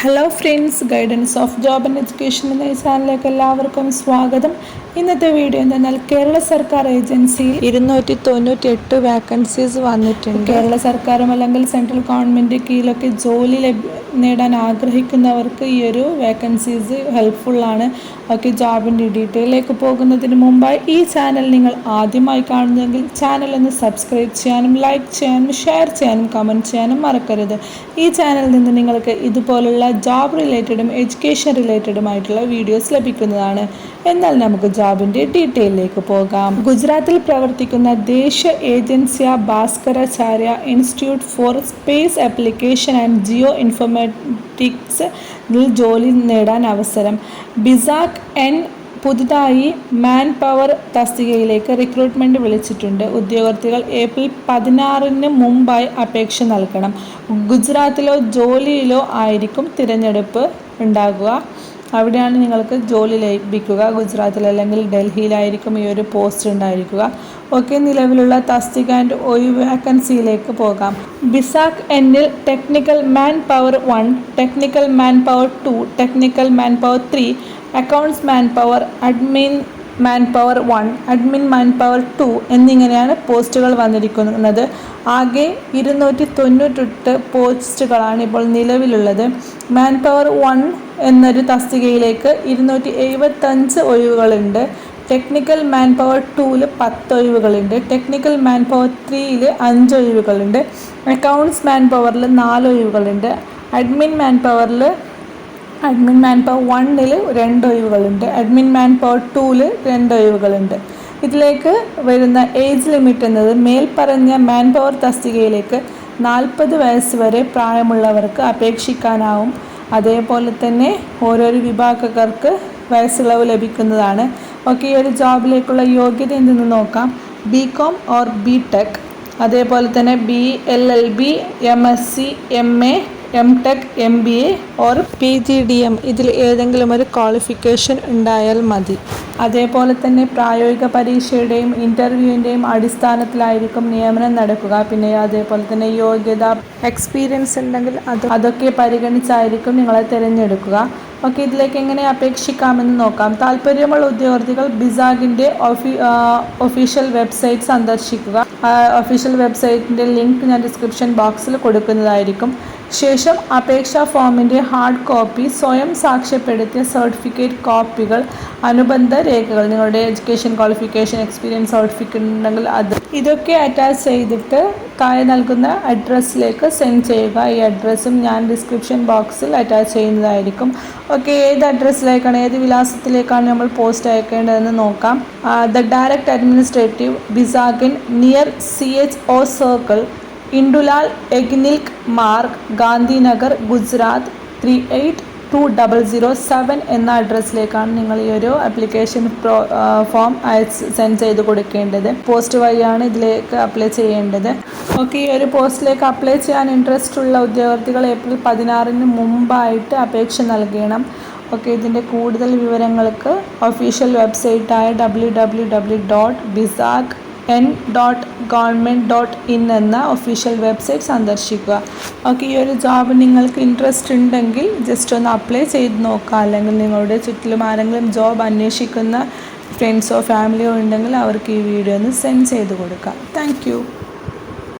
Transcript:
Hello friends, guidance of job and education എന്ന ഈ ചാനലിലേക്ക് എല്ലാവർക്കും സ്വാഗതം. ഇന്നത്തെ വീഡിയോ എന്തെന്നാൽ കേരള സർക്കാർ ഏജൻസിയിൽ 298 വാക്കൻസീസ് വന്നിട്ടുണ്ട്. കേരള സർക്കാരും അല്ലെങ്കിൽ സെൻട്രൽ ഗവൺമെൻറ് കീഴിലൊക്കെ ജോലി നേടാൻ ആഗ്രഹിക്കുന്നവർക്ക് ഈ ഒരു വേക്കൻസീസ് ഹെൽപ്ഫുള്ളാണ്. ഓക്കെ, ജോബിൻ്റെ ഡീറ്റെയിലേക്ക് പോകുന്നതിന് മുമ്പായി ഈ ചാനൽ നിങ്ങൾ ആദ്യമായി കാണുന്നതെങ്കിൽ ചാനൽ ഒന്ന് സബ്സ്ക്രൈബ് ചെയ്യാനും ലൈക്ക് ചെയ്യാനും ഷെയർ ചെയ്യാനും കമൻറ്റ് ചെയ്യാനും മറക്കരുത്. ഈ ചാനലിൽ നിന്ന് നിങ്ങൾക്ക് ഇതുപോലുള്ള ജോബ് റിലേറ്റഡും എഡ്യൂക്കേഷൻ റിലേറ്റഡുമായിട്ടുള്ള വീഡിയോസ് ലഭിക്കുന്നതാണ്. എന്നാൽ നമുക്ക് ജോബിൻ്റെ ഡീറ്റെയിലേക്ക് പോകാം. ഗുജറാത്തിൽ പ്രവർത്തിക്കുന്ന ദേശീയ ഏജൻസിയ Bhaskaracharya institute for space application and geo informatics ജോലി നേടാൻ അവസരം. ബിസാക് എൻ പുതുതായി മാൻ പവർ തസ്തികയിലേക്ക് റിക്രൂട്ട്മെൻറ്റ് വിളിച്ചിട്ടുണ്ട്. ഉദ്യോഗാർത്ഥികൾ ഏപ്രിൽ 16 മുമ്പായി അപേക്ഷ നൽകണം. ഗുജറാത്തിലോ ജോലിയിലോ ആയിരിക്കും തിരഞ്ഞെടുപ്പ് ഉണ്ടാകുക. അവിടെയാണ് നിങ്ങൾക്ക് ജോലി ലഭിക്കുക. ഗുജറാത്തിൽ അല്ലെങ്കിൽ ഡൽഹിയിലായിരിക്കും ഈ ഒരു പോസ്റ്റ് ഉണ്ടായിരിക്കുക. ഓക്കെ, നിലവിലുള്ള തസ്തിക ആൻഡ് ഒഴിവ് വാക്കൻസിയിലേക്ക് പോകാം. ബിസാക് എന്നിൽ technical man power 1, technical man power 2, technical man power 3, accounts man power, admin man power 1, admin man power 2 എന്നിങ്ങനെയാണ് പോസ്റ്റുകൾ വന്നിരിക്കുന്നത്. ആകെ 298 പോസ്റ്റുകളാണ് ഇപ്പോൾ നിലവിലുള്ളത്. മാൻ പവർ 1 എന്നൊരു തസ്തികയിലേക്ക് 275 ഒഴിവുകളുണ്ട്. ടെക്നിക്കൽ മാൻ പവർ 2-ൽ 10 ഒഴിവുകളുണ്ട്. ടെക്നിക്കൽ മാൻ പവർ 3-ൽ 5 ഒഴിവുകളുണ്ട്. അക്കൗണ്ട്സ് മാൻ പവറിൽ 4 ഒഴിവുകളുണ്ട്. അഡ്മിൻ മാൻ പവർ 1-ൽ 2 ഒഴിവുകളുണ്ട്. അഡ്മിൻ മാൻ പവർ 2-ൽ 2 ഒഴിവുകളുണ്ട്. ഇതിലേക്ക് വരുന്ന ഏജ് ലിമിറ്റ് എന്നത് മേൽപ്പറഞ്ഞ മാൻ പവർ തസ്തികയിലേക്ക് 40 വയസ്സ് വരെ പ്രായമുള്ളവർക്ക് അപേക്ഷിക്കാനാവും. അതേപോലെ തന്നെ ഓരോരോ വിഭാഗക്കാർക്ക് വയസ്സിളവ് ലഭിക്കുന്നതാണ്. ഓക്കെ, ഈ ഒരു ജോബിലേക്കുള്ള യോഗ്യത എന്തെന്ന് നോക്കാം. BCom ഓർ BTech, അതേപോലെ തന്നെ BLLB, MSc, MA, MTech, MBA or PGDM ഇതിൽ ഏതെങ്കിലും ഒരു ക്വാളിഫിക്കേഷൻ ഉണ്ടായാൽ മതി. അതേപോലെ തന്നെ പ്രായോഗിക പരീക്ഷയുടെയും ഇൻ്റർവ്യൂവിൻ്റെയും അടിസ്ഥാനത്തിലായിരിക്കും നിയമനം നടക്കുക. പിന്നെ അതേപോലെ തന്നെ യോഗ്യത, എക്സ്പീരിയൻസ് ഉണ്ടെങ്കിൽ അതൊക്കെ പരിഗണിച്ചായിരിക്കും നിങ്ങളെ തിരഞ്ഞെടുക്കുക. ഓക്കെ, ഇതിലേക്ക് എങ്ങനെ അപേക്ഷിക്കാമെന്ന് നോക്കാം. താല്പര്യമുള്ള ഉദ്യോഗാർത്ഥികൾ ബിസാഗിൻ്റെ ഒഫീഷ്യൽ വെബ്സൈറ്റ് സന്ദർശിക്കുക. ഒഫീഷ്യൽ വെബ്സൈറ്റിൻ്റെ ലിങ്ക് ഞാൻ ഡിസ്ക്രിപ്ഷൻ ബോക്സിൽ കൊടുക്കുന്നതായിരിക്കും. ശേഷം അപേക്ഷാ ഫോമിൻ്റെ ഹാർഡ് കോപ്പി, സ്വയം സാക്ഷ്യപ്പെടുത്തിയ സർട്ടിഫിക്കറ്റ് കോപ്പികൾ, അനുബന്ധ രേഖകൾ, നിങ്ങളുടെ എഡ്യൂക്കേഷൻ ക്വാളിഫിക്കേഷൻ, എക്സ്പീരിയൻസ് സർട്ടിഫിക്കറ്റ് ഉണ്ടെങ്കിൽ ഇതൊക്കെ അറ്റാച്ച് ചെയ്തിട്ട് താഴെ നൽകുന്ന അഡ്രസ്സിലേക്ക് സെൻഡ് ചെയ്യുക. ഈ അഡ്രസ്സും ഞാൻ ഡിസ്ക്രിപ്ഷൻ ബോക്സിൽ അറ്റാച്ച് ചെയ്യുന്നതായിരിക്കും. ഓക്കെ, ഏത് അഡ്രസ്സിലേക്കാണ്, ഏത് വിലാസത്തിലേക്കാണ് നമ്മൾ പോസ്റ്റ് അയക്കേണ്ടതെന്ന് നോക്കാം. The director administrative, BISAG N, near CHO circle, Indulal Yagnik Marg, Gandhinagar, Gujarat 382007 എന്ന അഡ്രസ്സിലേക്കാണ് നിങ്ങൾ ഈ ഒരു ആപ്ലിക്കേഷൻ ഫോം സെൻഡ് ചെയ്ത് കൊടുക്കേണ്ടത്. പോസ്റ്റ് വഴിയാണ് ഇതിലേക്ക് അപ്ലൈ ചെയ്യേണ്ടത്. ഓക്കെ, ഈ ഒരു പോസ്റ്റിലേക്ക് അപ്ലൈ ചെയ്യാൻ ഇൻട്രസ്റ്റ് ഉള്ള ഉദ്യോഗാർത്ഥികൾ ഏപ്രിൽ 16 മുമ്പായിട്ട് അപേക്ഷ നൽകണം. ഓക്കെ, ഇതിൻ്റെ കൂടുതൽ വിവരങ്ങൾക്ക് ഒഫീഷ്യൽ വെബ്സൈറ്റായ www.bisag.n.government.in എന്ന ഒഫീഷ്യൽ വെബ്സൈറ്റ് സന്ദർശിക്കുക. ഓക്കെ, ഈ ഒരു ജോബ് നിങ്ങൾക്ക് ഇൻട്രസ്റ്റ് ഉണ്ടെങ്കിൽ ജസ്റ്റ് ഒന്ന് അപ്ലൈ ചെയ്ത് നോക്കുക. അല്ലെങ്കിൽ നിങ്ങളുടെ ചുറ്റിലും ആരെങ്കിലും ജോബ് അന്വേഷിക്കുന്ന ഫ്രണ്ട്സോ ഫാമിലിയോ ഉണ്ടെങ്കിൽ അവർക്ക് ഈ വീഡിയോ ഒന്ന് സെൻഡ് ചെയ്ത് കൊടുക്കുക. താങ്ക്